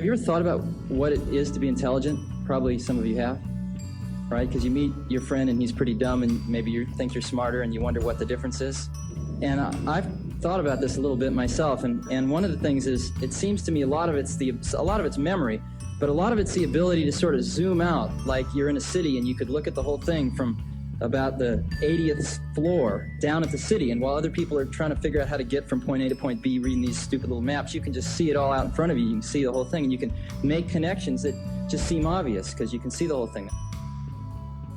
Have you ever thought about what it is to be intelligent? Probably some of you have, right? Because you meet your friend and he's pretty dumb and maybe you think you're smarter and you wonder what the difference is. And I've thought about this a little bit myself, and one of the things is, it seems to me a lot of it's memory, but a lot of it's the ability to sort of zoom out, like you're in a city and you could look at the whole thing from about the 80th floor down at the city, and while other people are trying to figure out how to get from point A to point B reading these stupid little maps, you can just see it all out in front of you. You can see the whole thing and you can make connections that just seem obvious because you can see the whole thing.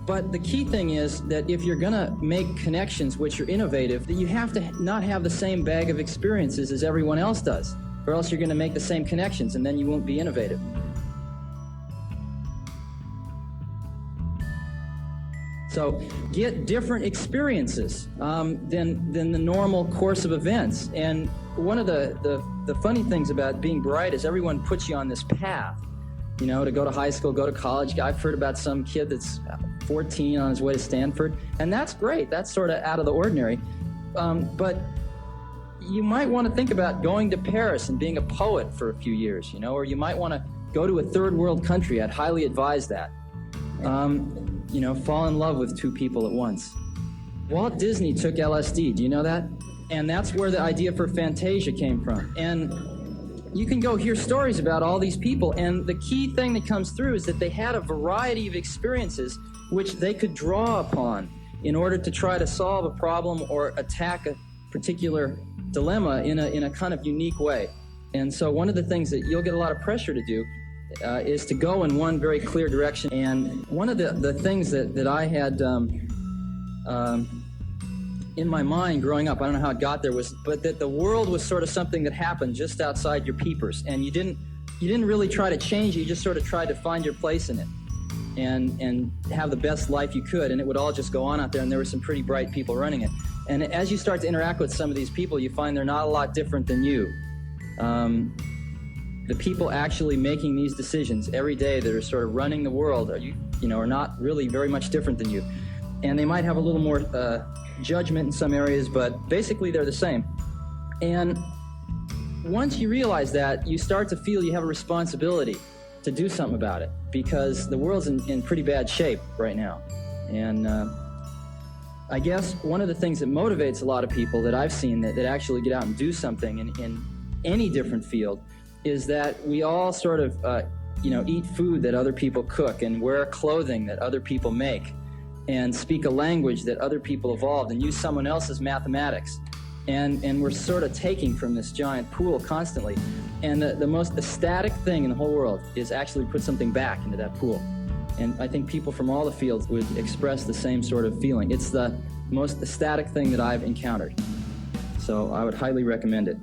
But the key thing is that if you're gonna make connections which are innovative, that you have to not have the same bag of experiences as everyone else does, or else you're gonna make the same connections and then you won't be innovative. So get different experiences than the normal course of events. And one of the funny things about being bright is everyone puts you on this path, you know, to go to high school, go to college. I've heard about some kid that's 14 on his way to Stanford, and that's great. That's sort of out of the ordinary. But you might want to think about going to Paris and being a poet for a few years, you know, or you might want to go to a third world country. I'd highly advise that. You know, fall in love with two people at once. Walt Disney took LSD, do you know that? And that's where the idea for Fantasia came from. And you can go hear stories about all these people, and the key thing that comes through is that they had a variety of experiences which they could draw upon in order to try to solve a problem or attack a particular dilemma in a kind of unique way. And so one of the things that you'll get a lot of pressure to do is to go in one very clear direction. And one of the things that I had in my mind growing up, I don't know how it got there, but that the world was sort of something that happened just outside your peepers, and you didn't really try to change it, you just sort of tried to find your place in it and have the best life you could, and it would all just go on out there, and there were some pretty bright people running it. And as you start to interact with some of these people, you find they're not a lot different than you. The people actually making these decisions every day that are sort of running the world are not really very much different than you. And they might have a little more judgment in some areas, but basically they're the same. And once you realize that, you start to feel you have a responsibility to do something about it, because the world's in pretty bad shape right now. And I guess one of the things that motivates a lot of people that I've seen that actually get out and do something in any different field is that we all sort of, eat food that other people cook and wear clothing that other people make and speak a language that other people evolved and use someone else's mathematics. And we're sort of taking from this giant pool constantly. And the most ecstatic thing in the whole world is actually put something back into that pool. And I think people from all the fields would express the same sort of feeling. It's the most ecstatic thing that I've encountered. So I would highly recommend it.